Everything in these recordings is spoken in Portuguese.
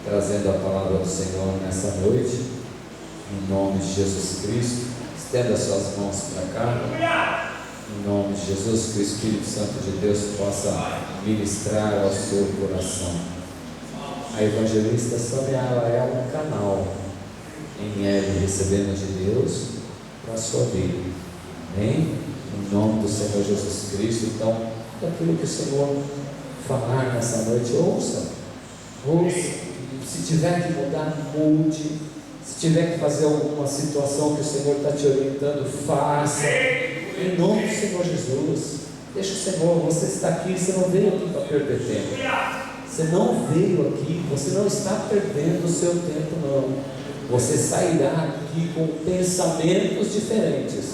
trazendo a palavra do Senhor nessa noite, em nome de Jesus Cristo. Estenda suas mãos para cá, em nome de Jesus, que o Espírito Santo de Deus possa ministrar ao seu coração. A evangelista Sônia, ela é um canal em L, recebendo de Deus para a sua vida, amém? Em nome do Senhor Jesus Cristo. Então, aquilo que o Senhor falar nessa noite, ouça, se tiver que mudar, mude, se tiver que fazer alguma situação que o Senhor está te orientando, faça, em nome do Senhor Jesus. Deixa o Senhor, você está aqui, você não veio aqui para perder tempo, você não veio aqui, você não está perdendo o seu tempo, não. Você sairá aqui com pensamentos diferentes,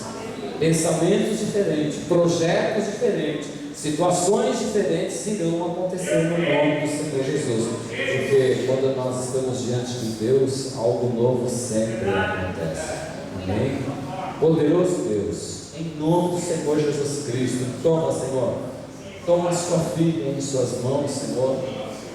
projetos diferentes, situações diferentes irão acontecer no nome do Senhor Jesus, porque quando nós estamos diante de Deus, algo novo sempre acontece, amém? Poderoso Deus, em nome do Senhor Jesus Cristo, toma, Senhor, toma a sua filha em suas mãos, Senhor,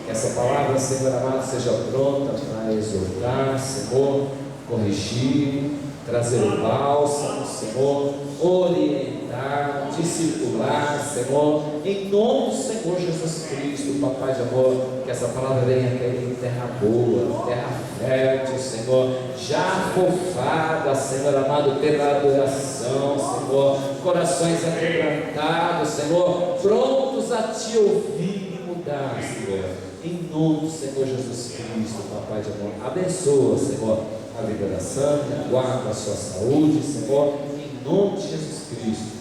que essa palavra, Senhor amado, seja pronta para exortar, Senhor, corrigir, trazer o bálsamo, Senhor, orientar, discipular, Senhor, em nome do Senhor Jesus Cristo, Papai de amor, que essa palavra venha cair em terra boa, terra fértil, Senhor, já fofada, Senhor amado, pela adoração, Senhor, corações aquebrantados, Senhor, prontos a te ouvir e mudar, Senhor, em nome do Senhor Jesus Cristo, Papai de amor. Abençoa, Senhor, a vida da Santa, guarda a sua saúde, Senhor, em nome de Jesus Cristo,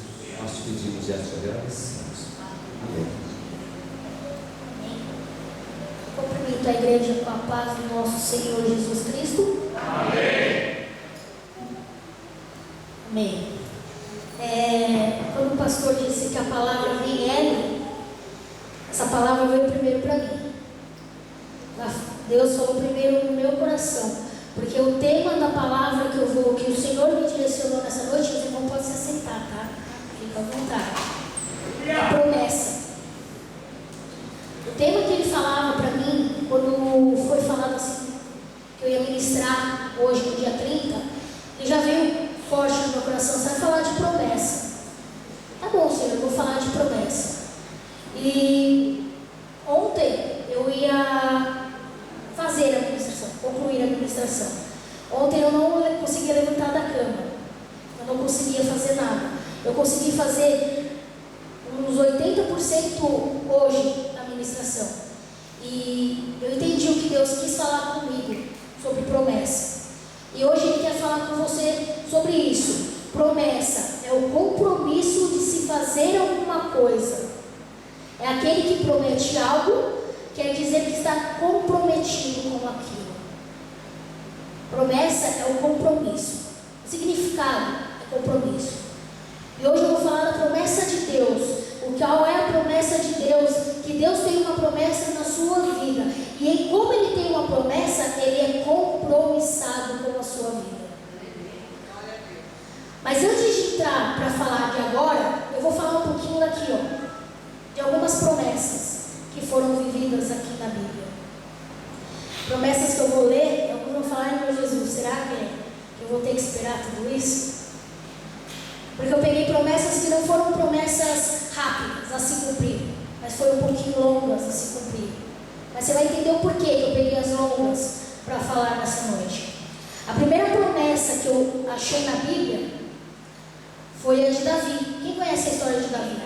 nós te pedimos e te agradecemos. Amém. Cumprimento a igreja com a paz do nosso Senhor Jesus Cristo. Amém. Amém. Quando o pastor disse que a palavra vem L, essa palavra veio primeiro para mim. Deus falou primeiro no meu coração, porque o tema da palavra que o Senhor me direcionou nessa noite, os irmãos podem se assentar, tá? Fica à vontade. A promessa. O tema que ele falava para mim, quando foi falado assim, que eu ia ministrar hoje, no dia 30, ele já veio forte no meu coração. Você vai falar de promessa. Tá bom, Senhor, eu vou falar de promessa. E ontem eu ia fazer a administração, concluir a administração. Ontem eu não conseguia levantar da cama, eu não conseguia fazer nada. Eu consegui fazer uns 80% hoje da administração. E eu entendi o que Deus quis falar comigo sobre promessa. E hoje Ele quer falar com você sobre isso. Promessa é o compromisso de se fazer alguma coisa. É aquele que promete algo, quer dizer que está comprometido com aquilo. Promessa é o compromisso. O significado é compromisso. E hoje eu vou falar da promessa de Deus. Qual é a promessa de Deus? Que Deus tem uma promessa na sua vida. E como Ele tem uma promessa, Ele é compromissado com a sua vida. Mas antes de entrar para falar de agora, eu vou falar um pouquinho daqui, de algumas promessas que foram vividas aqui na Bíblia. Promessas que eu vou ler, e alguns vão falar, meu Jesus, será que eu vou ter que esperar tudo isso? Porque eu peguei promessas que não foram promessas rápidas a se cumprir, mas foram um pouquinho longas a se cumprir. Mas você vai entender o porquê que eu peguei as longas para falar nessa noite. A primeira promessa que eu achei na Bíblia foi a de Davi. Quem conhece a história de Davi?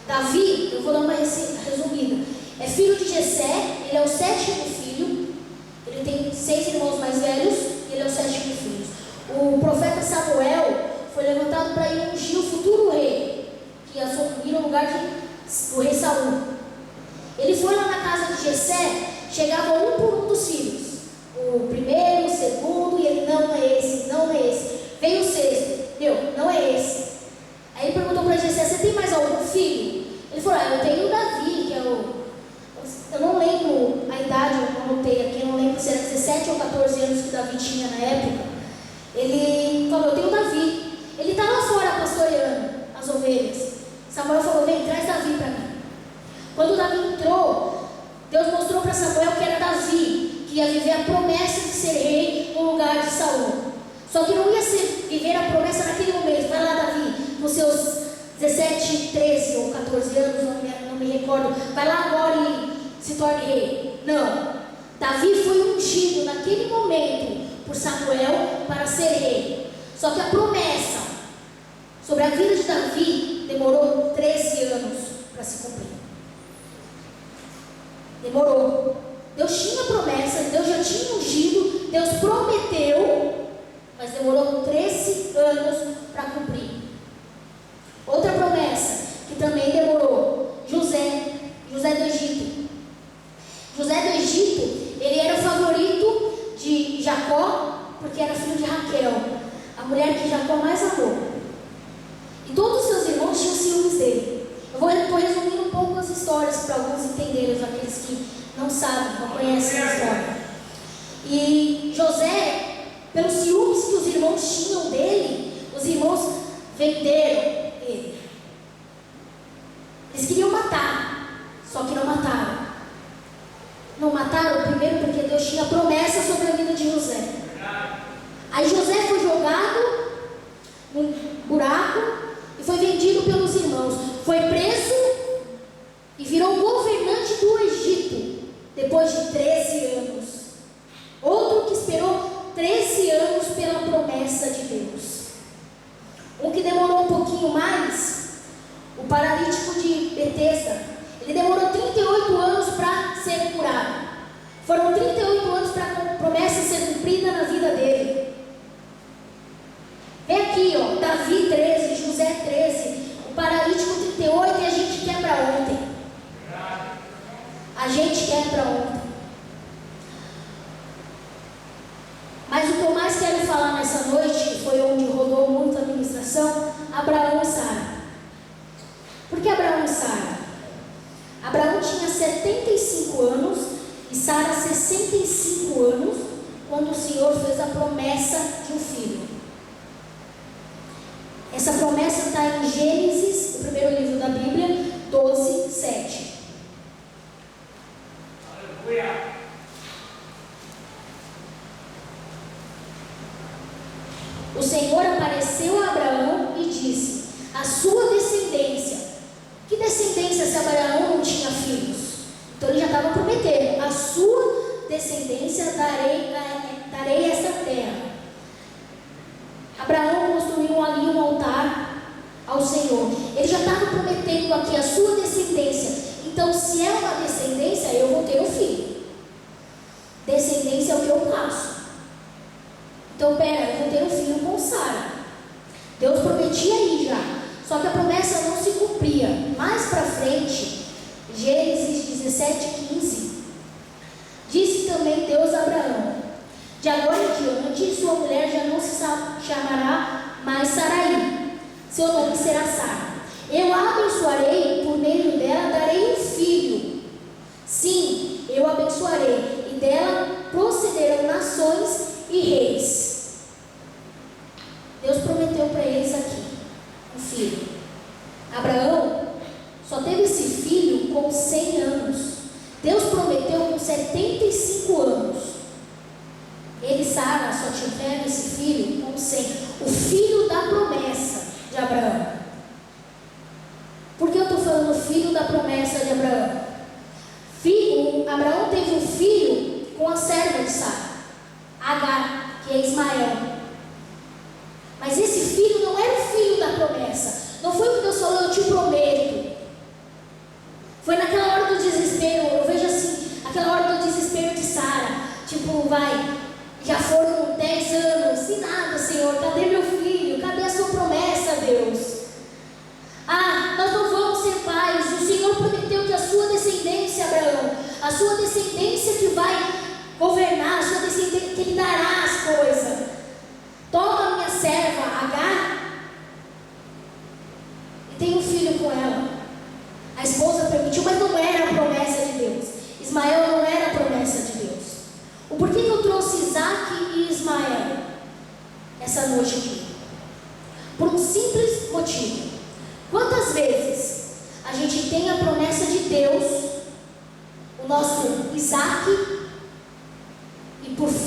Davi, eu vou dar uma resumida, é filho de Jessé, ele é o 7º filho, ele tem 6 irmãos mais velhos, e ele é o 7º filho. O profeta Samuel foi levantado para ir ungir o futuro rei, que ia assumir no lugar do rei Saul. Ele foi lá na casa de Jessé, chegava um por um dos filhos, o primeiro, o segundo, e ele, não é esse, não é esse. Veio o 6º, não é esse. Aí ele perguntou para Jessé, você tem mais algum filho? Ele falou, eu tenho o Davi, que é eu não lembro a idade, eu anotei aqui, eu não lembro se era 17 ou 14 anos que Davi tinha na época. Ele falou, eu tenho o Davi. Ele está lá fora pastoreando as ovelhas. Samuel falou, vem, traz Davi para mim. Quando Davi entrou, Deus mostrou para Samuel que era Davi. ia viver a promessa de ser rei no lugar de Saul. Só que não ia viver a promessa naquele momento. Vai lá, Davi, nos seus 17, 13 ou 14 anos, não me recordo. Vai lá agora e se torne rei. Não. Davi foi ungido naquele momento por Samuel para ser rei. Só que a promessa sobre a vida de Davi demorou 13 anos para se cumprir. Demorou. Deus tinha promessa, Deus já tinha ungido, Deus prometeu, mas demorou 13 anos para cumprir. Outra promessa que também demorou, José do Egito. José do Egito, ele era o favorito de Jacó, porque era filho de Raquel, a mulher que Jacó mais amou. E todos os seus irmãos tinham ciúmes dele. Eu estou resumindo um pouco as histórias para alguns entenderem, aqueles que não sabem, não conhecem a história. E José, pelos ciúmes que os irmãos tinham dele, os irmãos venderam ele. Eles queriam matar, só que não mataram. Não mataram, primeiro porque Deus tinha promessa sobre a vida de José. Aí José foi jogado num buraco e foi vendido pelos irmãos. Foi preso e virou governante do Egito depois de 13 anos. Outro que esperou 13 anos pela promessa de Deus. Um que demorou um pouquinho mais, o paralítico de Betesda. Ele demorou 38 anos para ser curado. Foram 38 anos para a promessa ser cumprida na vida dele. Vem aqui, ó, Davi 13, José 13, o paralítico 38 e a gente quebra ontem. A gente quebra ontem. Mas o que eu mais quero falar nessa noite, que foi onde rodou muito a ministração, Abraão e Sara. Por que Abraão e Sara? Abraão tinha 75 anos e Sara 65 anos, quando o Senhor fez a promessa de um filho. Essa promessa está em Gênesis, o primeiro livro da Bíblia, 12, 7. Aleluia! O Senhor apareceu a Abraão e disse: a sua descendência. Que descendência se Abraão não tinha filhos? Então ele já estava prometendo: a sua descendência darei esta terra. Abraão construiu ali um altar ao Senhor. Ele já estava prometendo aqui a sua descendência. Então, se é uma descendência, eu vou ter um filho. Descendência é o que eu faço. Então, eu vou ter um filho com Sara. Deus prometia aí já. Só que a promessa não se cumpria. Mais para frente, Gênesis 17, 15, disse também Deus a Abraão: de agora em diante, sua mulher já não se chamará mais Sarai, seu nome será Sara. Eu a abençoarei, por meio dela darei um filho. Sim, eu a abençoarei, e dela procederão nações e reis. Deus prometeu para eles aqui um filho. Abraão só teve esse filho com 100 anos. Deus prometeu com 75 anos. Ele e Sara só tiveram esse filho com 100. O filho da promessa de Abraão. Por que eu estou falando filho da promessa de Abraão? Abraão teve um filho com a serva de Sara, Agar, que é Ismael. Mas esse filho não era o filho da promessa. Não foi o que Deus falou: eu te prometo. Foi naquela hora do desespero. Eu vejo assim, aquela hora do desespero de Sara. Tipo, já foram 10 anos, e nada, Senhor, cadê meu filho? Cadê a sua promessa, Deus? Nós não vamos ser pais. O Senhor prometeu que a sua descendência, Abraão, a sua descendência que vai governar, a sua descendência que Ele dará as coisas. Toma a minha serva, Agar, e tem um filho com ela. A esposa permitiu, mas não era a promessa de Deus. Ismael não era a promessa de Deus. O porquê que eu trouxe Isaac e Ismael essa noite aqui? Por um simples motivo. Quantas vezes a gente tem a promessa de Deus, o nosso Isaac,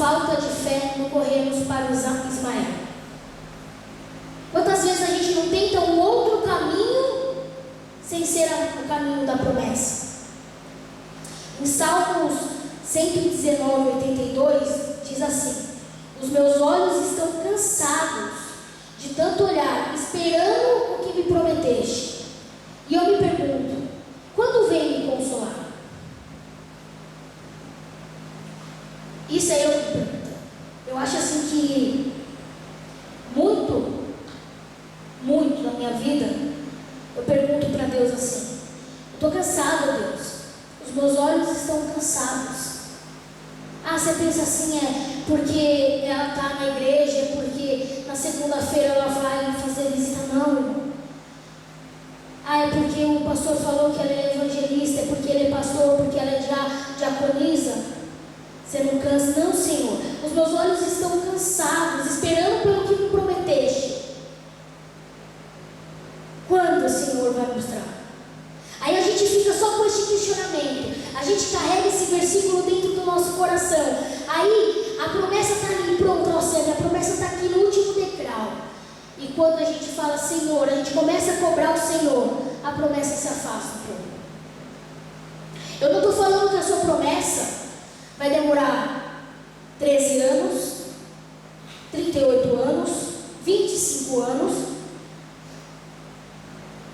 falta de fé no corrermos para o Ismael? Quantas vezes a gente não tenta um outro caminho sem ser o caminho da promessa? Em Salmos 119, 82, diz assim: os meus olhos estão cansados de tanto olhar, esperando o que me prometeste. E eu me pergunto, quando vem me consolar? Isso é eu que pergunto. Eu acho assim que muito na minha vida, eu pergunto para Deus assim: eu estou cansado, Deus. Os meus olhos estão cansados. Ah, você pensa assim, é porque ela está na igreja, é porque na segunda-feira ela vai fazer visita? Não, irmão. Ah, é porque o pastor falou que ela é evangelista, é porque ele é pastor, porque ela é diaconisa. Você não cansa? Não, Senhor. Os meus olhos estão cansados, esperando pelo que me prometeste. Quando o Senhor vai mostrar? Aí a gente fica só com esse questionamento. A gente carrega esse versículo dentro do nosso coração. Aí a promessa está ali, pronto, ó Senhor, a promessa está aqui no último degrau. E quando a gente fala Senhor, a gente começa a cobrar o Senhor, a promessa se afasta um pouco. Eu não estou falando que a sua promessa vai demorar 13 anos, 38 anos, 25 anos.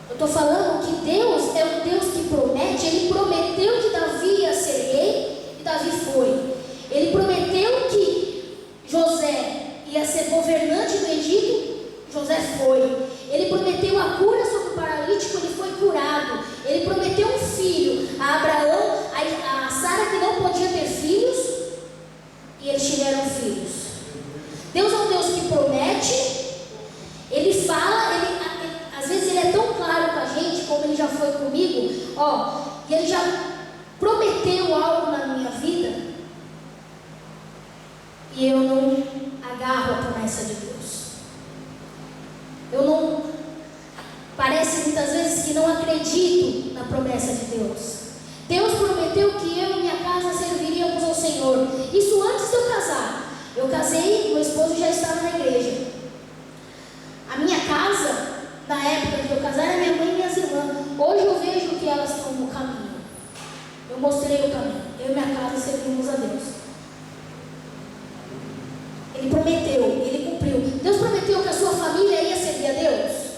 Eu estou falando que Deus é um Deus que promete. Ele prometeu que Davi ia ser rei, e Davi foi. Ele prometeu que José ia ser governante do Egito, José foi. Ele prometeu a cura sobre o paralítico, ele foi curado. Ele prometeu um filho a Abraão, a Sara, que não podia ter filhos, e eles tiveram filhos. Deus é um Deus que promete, ele fala, às vezes ele é tão claro com a gente, como ele já foi comigo, e ele já prometeu algo na minha vida, e eu não agarro a promessa de Deus. Parece muitas vezes que não acredito na promessa de Deus. Deus prometeu que eu e minha casa serviríamos ao Senhor. Isso antes de eu casar. Eu casei, meu esposo já estava na igreja. A minha casa, na época que eu casar, era minha mãe e minhas irmãs. Hoje eu vejo que elas estão no caminho. Eu mostrei o caminho. Eu e minha casa servimos a Deus. Ele prometeu, ele cumpriu. Deus prometeu que a sua família ia servir a Deus.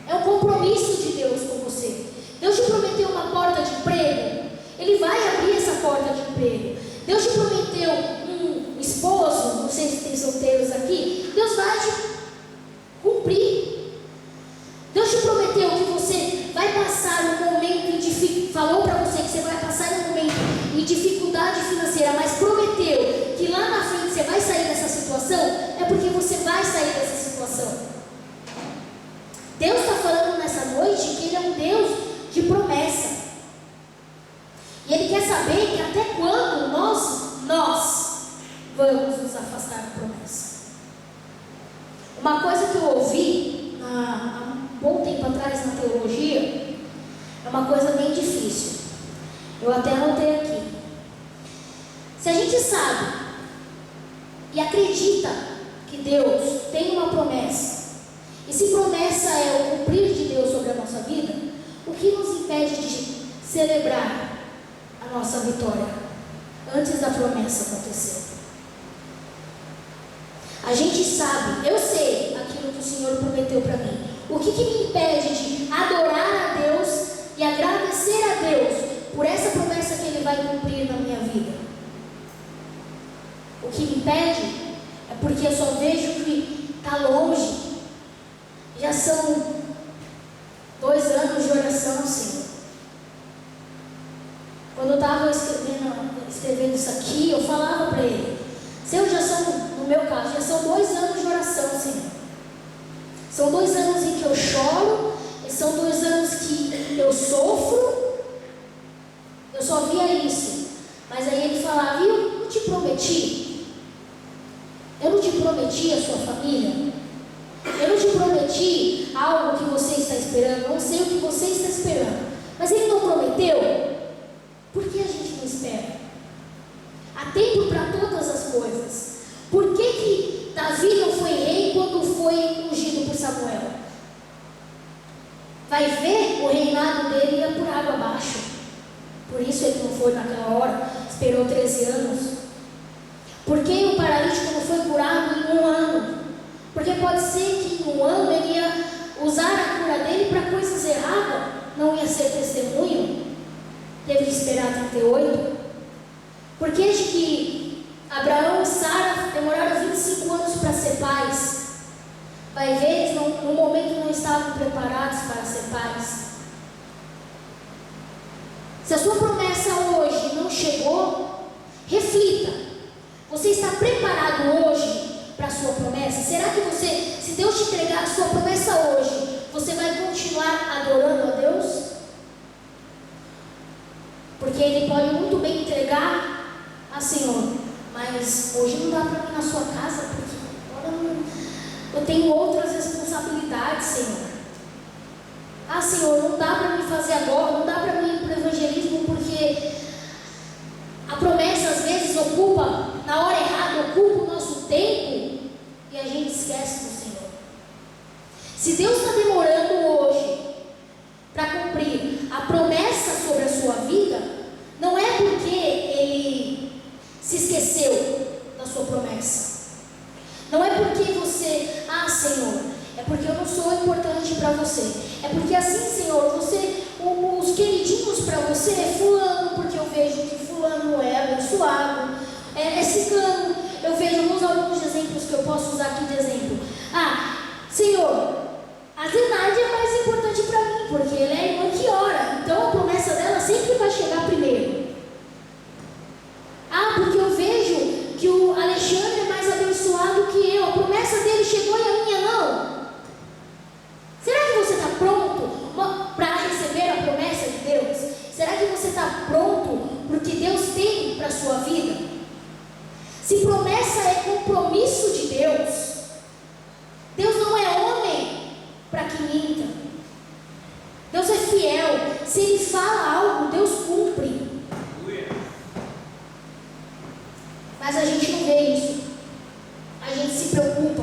É um compromisso de Deus com você. Deus te prometeu uma porta de emprego, ele vai abrir essa porta de emprego. Deus te prometeu um esposo, não sei se tem solteiros aqui, Deus vai te cumprir. Deus te prometeu que você vai passar um momento falou para você que você vai passar um momento em dificuldade financeira, mas prometeu que lá na frente você vai sair dessa situação, é porque você vai sair dessa situação. Deus está falando nessa noite que Ele é um Deus de promessa. E Ele quer saber que até quando nós vamos nos afastar da promessa. Uma coisa que eu ouvi há um bom tempo atrás na teologia, é uma coisa bem difícil. Eu até anotei aqui. Se a gente sabe e acredita que Deus tem uma promessa, e se promessa é o cumprir de Deus sobre a nossa vida, o que nos impede de celebrar a nossa vitória antes da promessa acontecer? A gente sabe, eu sei aquilo que o Senhor prometeu para mim. O que me impede de adorar a Deus e agradecer a Deus por essa promessa que Ele vai cumprir na minha vida? O que me impede é porque eu só vejo que está longe. Já são 2 anos de oração, Senhor. Quando eu estava escrevendo isso aqui, eu falava para Ele: Senhor, no meu caso, já são 2 anos de oração, Senhor. São 2 anos em que eu choro, e são 2 anos que eu sofro. Eu só via isso. Mas aí Ele falava: e eu não te prometi? Eu não te prometi a sua família? Eu não te prometi algo que você está esperando? Eu não sei o que você está esperando, mas Ele não prometeu? Por que a gente não espera? Há tempo para todas as coisas. Por que Davi não foi rei quando foi ungido por Samuel? Vai ver, o reinado dele ia por água abaixo. Por isso ele não foi naquela hora, esperou 13 anos. Por que o paralítico não foi curado em 1 ano? Porque pode ser que em 1 ano ele ia usar a cura dele para coisas erradas, não ia ser testemunho. Teve que esperar 38. Por que de que Abraão e Sara demoraram 25 anos para ser pais? Vai ver, eles no momento não estavam preparados para ser pais. Se a sua promessa hoje não chegou, reflita. Você está preparado hoje para a sua promessa? Será que você, se Deus te entregar a sua promessa hoje, você vai continuar adorando a Deus? Porque Ele pode muito bem entregar a Senhor, mas hoje não dá para ir na sua casa, porque agora eu tenho outras responsabilidades, Senhor. Ah, Senhor, não dá para me fazer agora, não dá para mim ir para o evangelismo, porque a promessa às vezes ocupa, na hora errada, ocupa o nosso tempo e a gente esquece do Senhor. Se Deus está demorando hoje para cumprir a promessa sobre a sua vida, não é porque Ele se esqueceu da sua promessa. Não é porque você, Senhor, é porque eu não sou importante para você. É porque assim, Senhor, os queridinhos para você é fulano, porque eu vejo que fulano é abençoado, é ciclano. Eu vejo alguns exemplos que eu posso usar aqui de exemplo. Senhor, a Zenaide é mais importante para mim, porque ela é a irmã que ora. Então a promessa dela sempre vai chegar primeiro. Porque eu vejo que o Alexandre é mais abençoado que eu. A promessa dele chegou e a minha não. Será que você está pronto para receber a promessa de Deus? Será que você está pronto para o que Deus tem para a sua vida? Se promessa é compromisso de Deus, Deus não é homem para que minta. Deus é fiel. Se Ele fala algo, Deus cumpre. Mas a gente não vê isso. A gente se preocupa.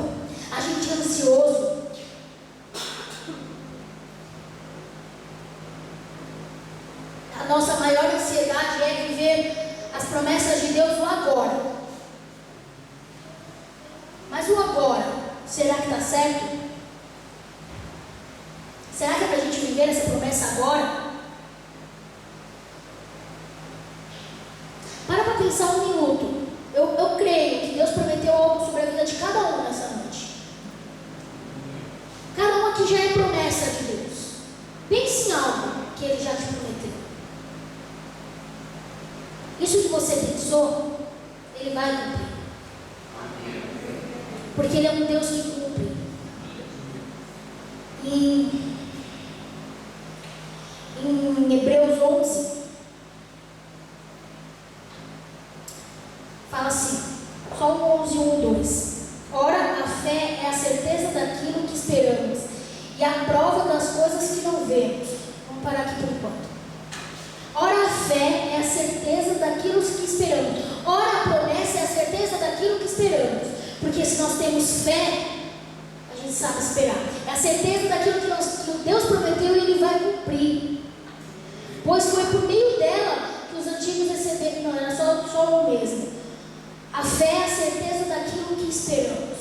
A gente é ansioso. A nossa maior ansiedade é viver as promessas de Deus no agora. Mas o agora, será que está certo? Será que é para a gente viver essa promessa agora? Para pensar um minuto. Eu creio que Deus prometeu algo sobre a vida de cada um nessa noite. Cada um aqui já é promessa de Deus. Pense em algo que Ele já te prometeu. Isso que você pensou, Ele vai cumprir. Porque Ele é um Deus que cumpre. Em Hebreus 11, fala assim, só o 11, 1 e 2. Ora, a fé é a certeza daquilo que esperamos e a prova das coisas que não vemos. Vamos parar aqui por enquanto. Ora, a fé é a certeza daquilo que esperamos. Ora, a promessa é a certeza daquilo que esperamos. Porque se nós temos fé, a gente sabe esperar. É a certeza daquilo que Deus prometeu e Ele vai cumprir. Pois foi por meio dela que os antigos receberam, não era só o mesmo. A fé é a certeza daquilo que esperamos.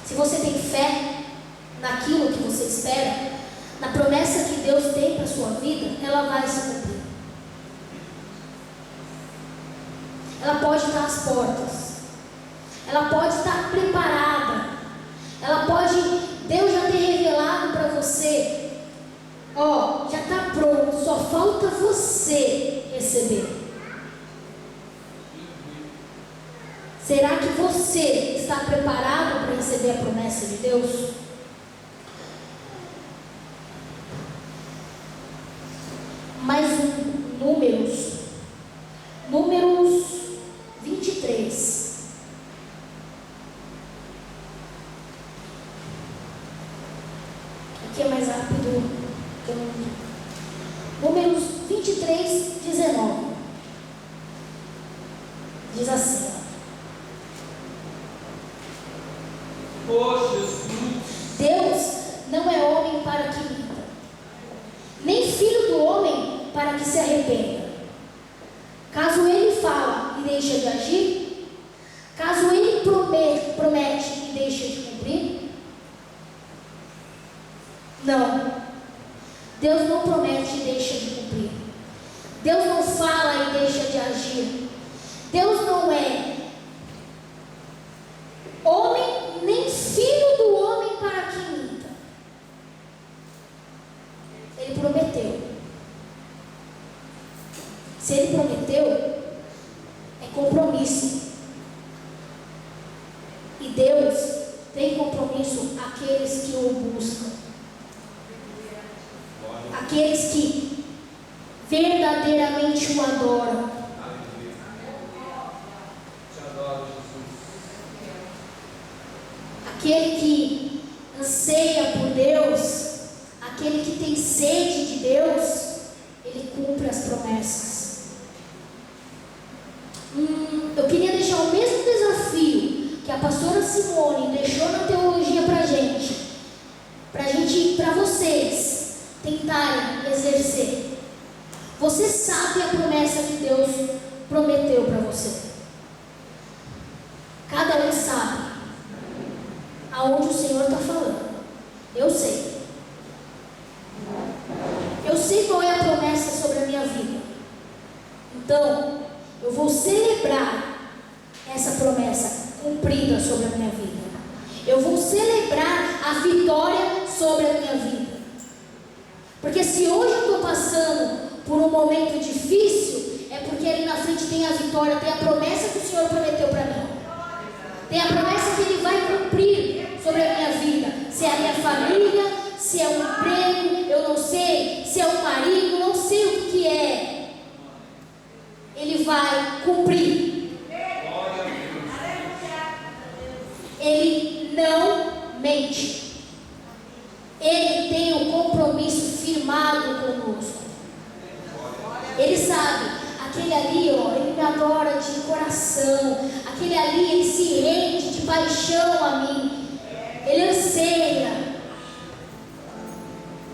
Se você tem fé naquilo que você espera, na promessa que Deus tem para a sua vida, ela vai se cumprir. Ela pode estar às portas. Ela pode estar preparada. Ela pode, Deus já ter revelado para você. Já está pronto, só falta você receber. Será que você está preparado para receber a promessa de Deus? Mais Números 23. Aqui é mais rápido. Números 23, 19. Diz assim: Oh, Jesus. Deus não é homem para que minta, nem filho do homem para que se arrependa. Caso ele fala e deixa de agir, caso ele promete e deixa de cumprir, não. Deus não promete e deixa de cumprir. Deus não fala e deixa de agir. Deus não é homem, nem filho do homem para que minta. Ele prometeu. Se ele prometeu, é compromisso. E Deus tem compromisso àqueles que o buscam. Aqueles que verdadeiramente o adoram. Aquele que anseia por Deus, aquele que tem sede de Deus, ele cumpre as promessas. Eu queria deixar o mesmo desafio que a pastora Simone deixou na teologia para vocês tentarem exercer. Você sabe a promessa que Deus prometeu para você. Cada um sabe aonde o Senhor está falando. Eu sei. Eu sei qual é a promessa sobre a minha vida. Então, eu vou celebrar essa promessa cumprida sobre a minha vida. Eu vou celebrar a vitória sobre a minha vida. Porque se hoje eu estou passando por um momento difícil, é porque ali na frente tem a vitória, tem a promessa que o Senhor prometeu para mim. Tem a promessa que Ele vai cumprir sobre a minha vida. Se é a minha família, se é um emprego, eu não sei. Se é um marido, não sei o que é. Ele vai cumprir. Ele não mente. Ele tem um compromisso firmado conosco. Ele sabe, aquele ali, ó, ele me adora de coração. Aquele ali, ele se rende de paixão a mim. Ele anseia.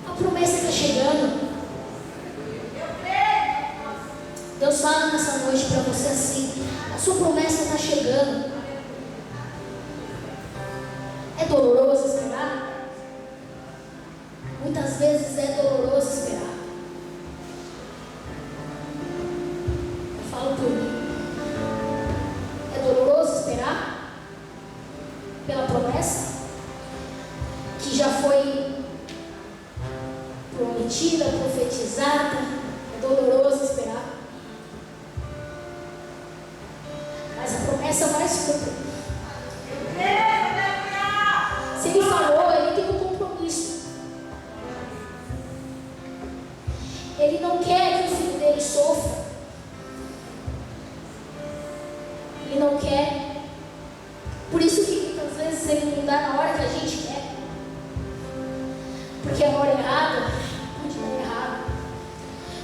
A promessa está chegando. Deus fala nessa noite para você assim: a sua promessa está chegando. É doloroso esperar? Muitas vezes é doloroso esperar. Eu falo por mim. É doloroso esperar pela promessa que já foi prometida, profetizada. É doloroso esperar. Mas a promessa vai se cumprir. Se Ele falou, Ele tem um compromisso. Ele não quer que o filho dele sofra. Ele não quer. Por isso que muitas vezes Ele não dá na hora que a gente quer. Porque a hora errada pode dar errado.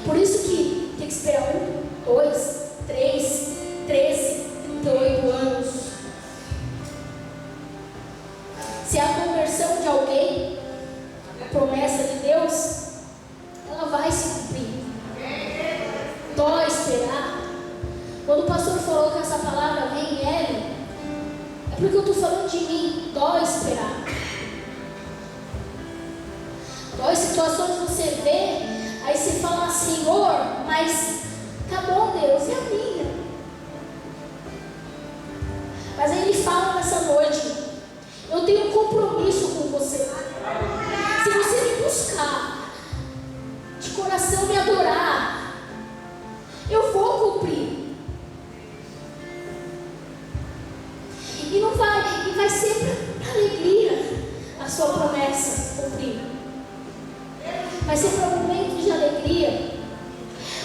Por isso que tem que esperar 1, 2, 3, 13, 38 anos. Se é a conversão de alguém, a promessa de Deus, ela vai se cumprir. Dói esperar. Quando o pastor falou que essa palavra vem em ele, é porque eu estou falando de mim. Dói esperar. Dói situações que você vê, aí você fala: Senhor, mas tá bom, Deus, e a minha? Mas aí Ele fala nessa noite: eu tenho um compromisso com você. Se você me buscar, de coração me adorar, eu vou cumprir. E vai ser para alegria a sua promessa cumprir. Vai ser para momentos de alegria.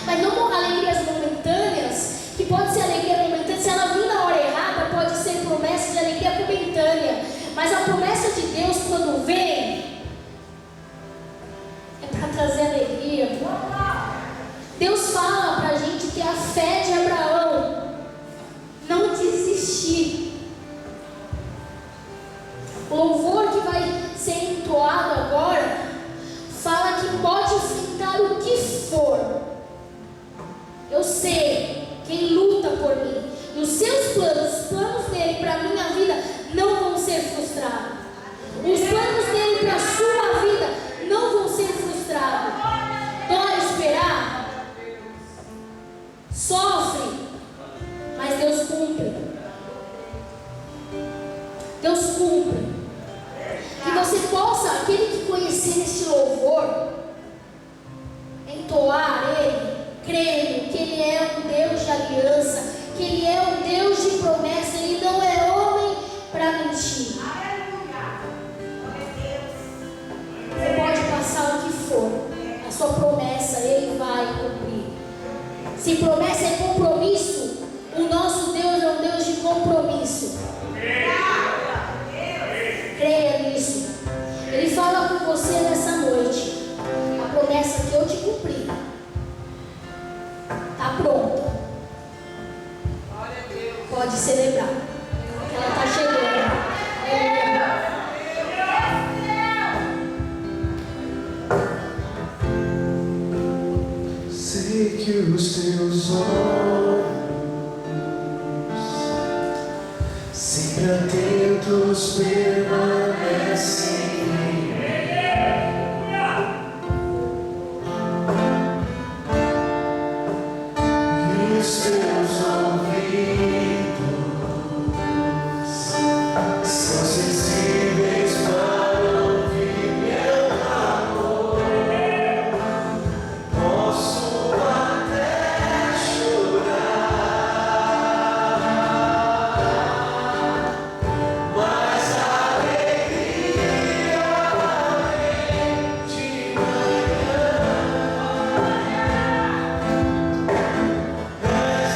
Mas não alegrias momentâneas, que pode ser alegria momentânea. Se ela vir na hora errada, pode ser promessa de alegria momentânea. Mas a promessa de Deus, quando vem, é para trazer alegria. Deus fala para a gente ter a fé de Abraão. Eu sei que Ele luta por mim. E os seus planos, os planos dele para a minha vida não vão ser frustrados. Os planos dele para a sua vida não vão ser frustrados. Dói esperar, sofre, mas Deus cumpre. Deus cumpre. Que você possa, aquele que conhecer este louvor, entoar ele, crendo que Ele é um Deus de aliança, que Ele é um Deus de promessa. Ele não é homem para mentir. Você pode passar o que for, a sua promessa Ele vai cumprir. Se promessa é compromisso, o nosso Deus é um Deus de compromisso. Creia nisso. Ele fala com você nessa noite. A promessa que eu te cumpri está pronta. Pode celebrar. Ela está chegando. Sei que os teus olhos sempre atentos permanecem em mim. E os teus ouvidos são sensíveis para ouvir meu amor. Posso até chorar, mas a alegria vem de manhã. És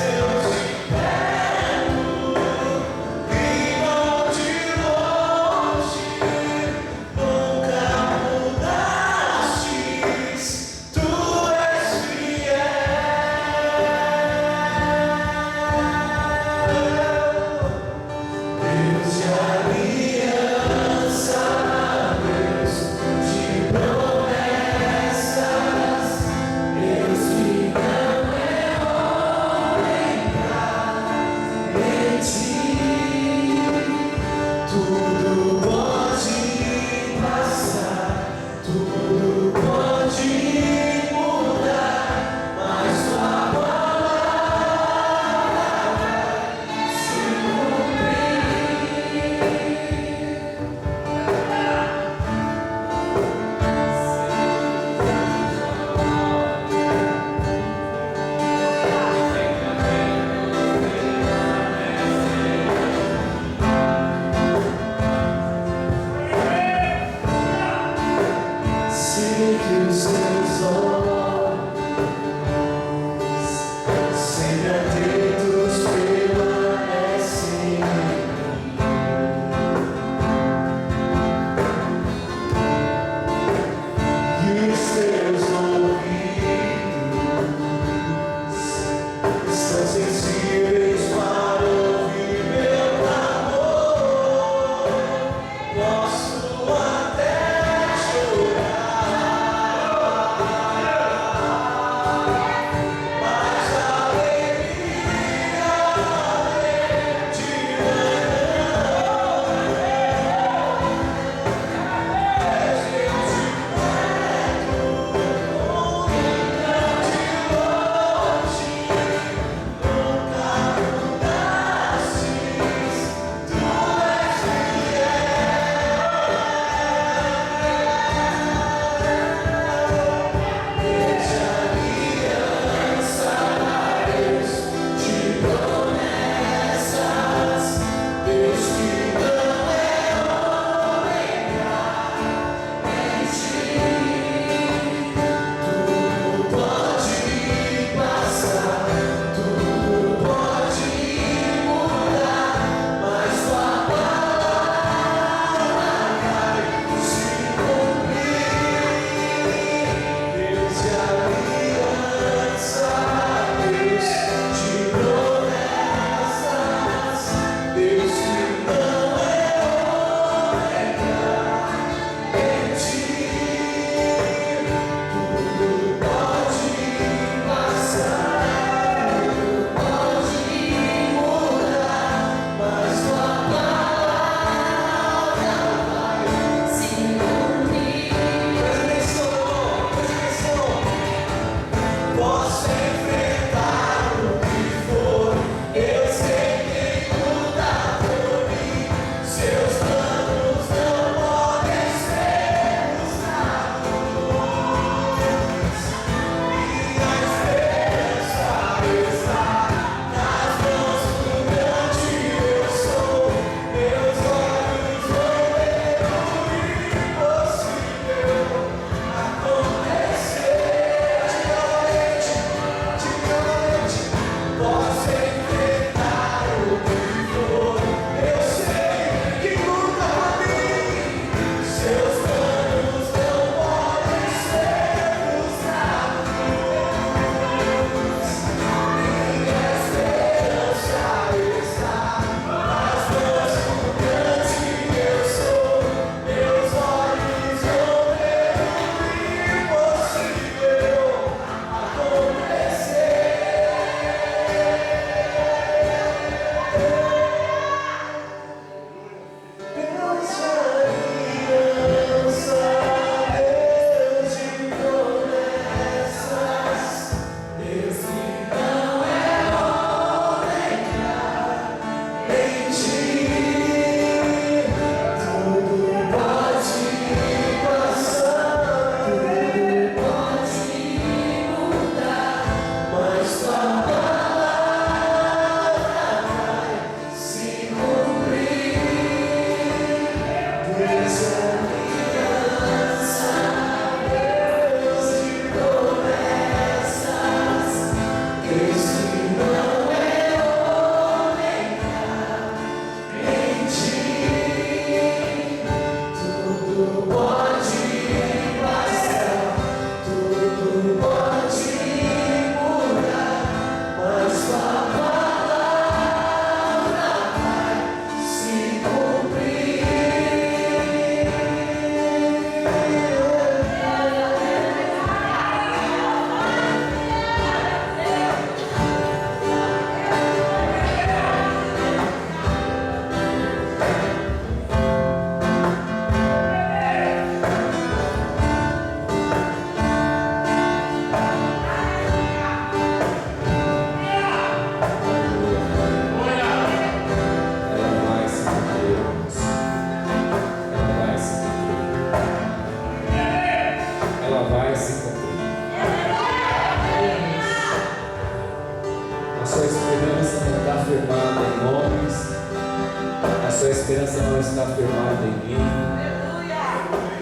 sua esperança não está firmada em mim,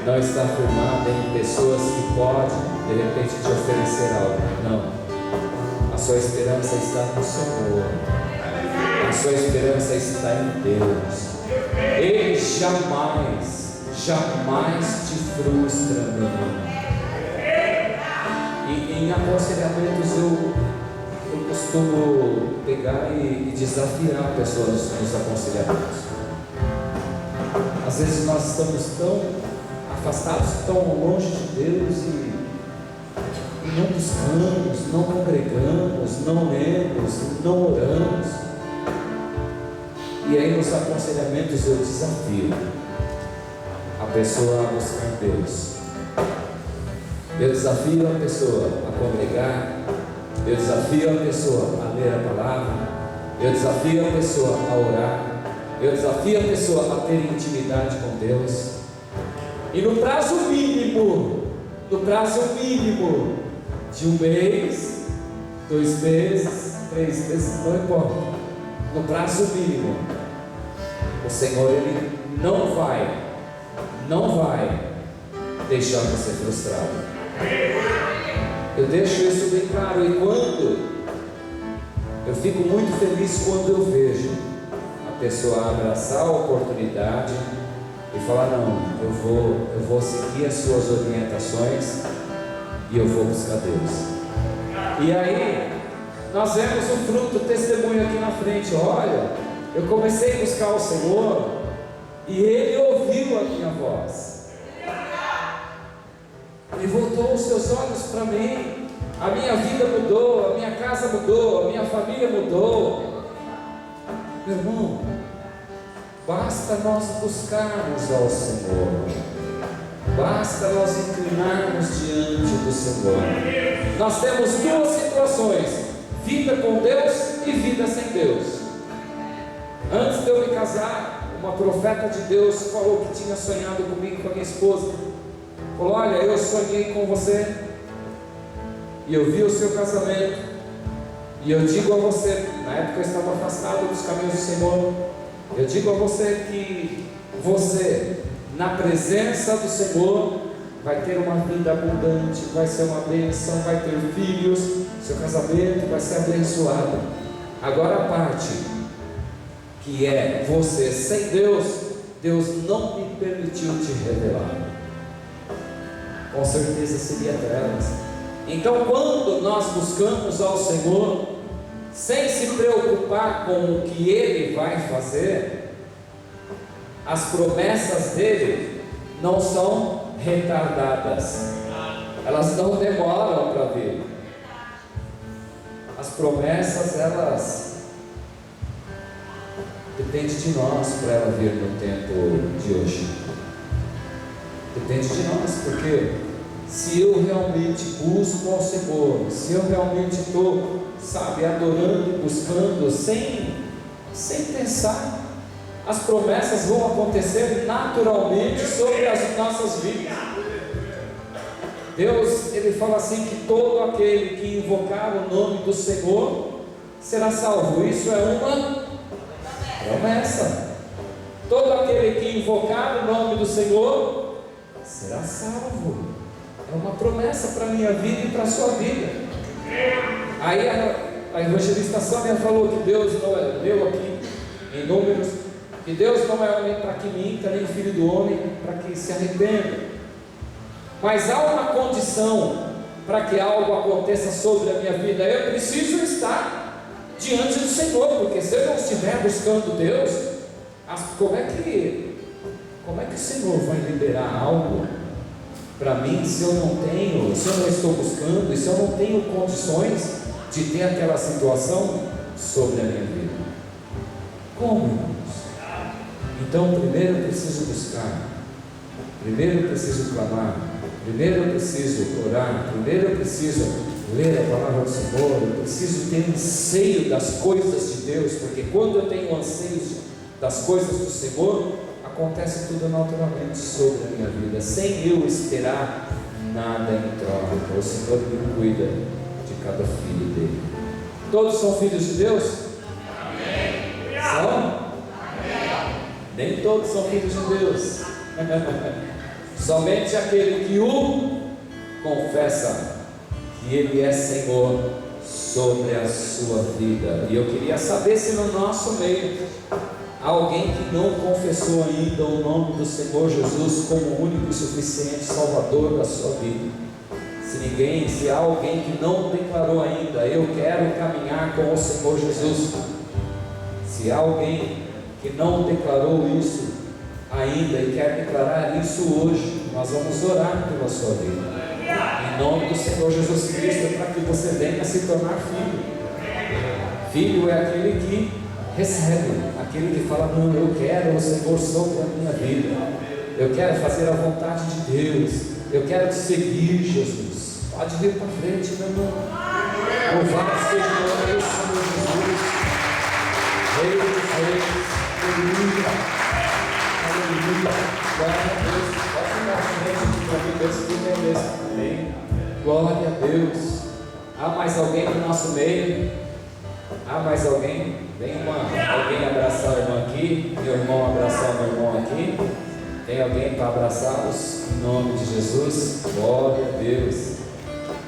não está firmada em pessoas que podem de repente te oferecer algo. Não, a sua esperança está no Senhor, a sua esperança está em Deus. Ele jamais te frustra, meu irmão. E em aconselhamentos eu costumo pegar e desafiar pessoas nos aconselhamentos. Às vezes nós estamos tão afastados, tão longe de Deus e não buscamos, não congregamos, não lemos, não oramos. E aí nos aconselhamentos eu desafio a pessoa a buscar Deus. Eu desafio a pessoa a congregar, eu desafio a pessoa a ler a palavra, eu desafio a pessoa a orar, eu desafio a pessoa a ter intimidade com Deus. E no prazo mínimo de 1 mês, 2 meses, 3 meses, não importa, no prazo mínimo, o Senhor Ele não vai deixar você frustrado. Eu deixo isso bem claro. E eu fico muito feliz quando eu vejo a pessoa abraçar a oportunidade e falar: não, eu vou seguir as suas orientações e eu vou buscar Deus. E aí nós vemos o fruto, o testemunho aqui na frente. Olha, eu comecei a buscar o Senhor e Ele ouviu a minha voz. Ele voltou os seus olhos para mim. A minha vida mudou, a minha casa mudou, a minha família mudou. Meu irmão, basta nós buscarmos ao Senhor, basta nós inclinarmos diante do Senhor. Nós temos 2 situações: vida com Deus e vida sem Deus. Antes de eu me casar, uma profeta de Deus falou que tinha sonhado comigo e com a minha esposa. Falou: olha, eu sonhei com você e eu vi o seu casamento, e eu digo a você, na época eu estava afastado dos caminhos do Senhor, eu digo a você que você, na presença do Senhor, vai ter uma vida abundante, vai ser uma bênção, vai ter filhos, seu casamento vai ser abençoado. Agora a parte que é você sem Deus, Deus não me permitiu te revelar. Com certeza seria trevas. Então, quando nós buscamos ao Senhor, sem se preocupar com o que Ele vai fazer, as promessas dele não são retardadas, elas não demoram para vir. As promessas, elas dependem de nós para ela vir no tempo de hoje. Depende de nós, porque se eu realmente busco ao Senhor, se eu realmente estou, adorando e buscando sem pensar, as promessas vão acontecer naturalmente sobre as nossas vidas. Deus, Ele fala assim, que todo aquele que invocar o nome do Senhor será salvo. Isso é uma promessa. Todo aquele que invocar o nome do Senhor será salvo. É uma promessa para a minha vida e para a sua vida. Aí a evangelista Sâmia falou que Deus não é, leu aqui em Números, que Deus não é homem para que minta, nem filho do homem para que se arrependa. Mas há uma condição para que algo aconteça sobre a minha vida: eu preciso estar diante do Senhor, porque se eu não estiver buscando Deus, como é que o Senhor vai liberar algo para mim se eu não tenho, se eu não estou buscando e se eu não tenho condições de ter aquela situação sobre a minha vida? Como, irmãos? Então, primeiro eu preciso buscar, primeiro eu preciso clamar, primeiro eu preciso orar, primeiro eu preciso ler a palavra do Senhor, eu preciso ter anseio das coisas de Deus, porque quando eu tenho anseio das coisas do Senhor, acontece tudo naturalmente sobre a minha vida, sem eu esperar nada em troca. O Senhor me cuida de cada filho dele. Todos são filhos de Deus? Amém. São? Amém. Nem todos são filhos de Deus. Somente aquele que o confessa que Ele é Senhor sobre a sua vida. E eu queria saber se no nosso meio há alguém que não confessou ainda o nome do Senhor Jesus como o único e suficiente Salvador da sua vida. Se há alguém que não declarou ainda, eu quero caminhar com o Senhor Jesus. Se há alguém que não declarou isso ainda e quer declarar isso hoje, nós vamos orar pela sua vida. Em nome do Senhor Jesus Cristo, para que você venha se tornar filho. Filho é aquele que recebe, aquele que fala: não, eu quero o Senhor sobre a minha vida, eu quero fazer a vontade de Deus, eu quero te seguir, Jesus. Pode vir para frente, meu irmão. Louvado seja o nome do Senhor Jesus, Rei dos Reis. Aleluia, aleluia, glória a Deus. Pode vir para frente, para que Deus te bendeça também. Glória a Deus. Há mais alguém no nosso meio? Há mais alguém? Vem alguém abraçar o irmão aqui, meu irmão abraçar o meu irmão aqui. Tem alguém para abraçá-los em nome de Jesus? Glória a Deus.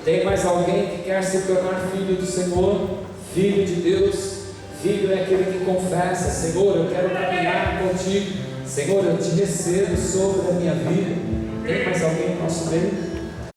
Tem mais alguém que quer se tornar filho do Senhor? Filho de Deus? Filho é aquele que confessa: Senhor, eu quero caminhar contigo. Senhor, eu te recebo sobre a minha vida. Tem mais alguém no nosso meio?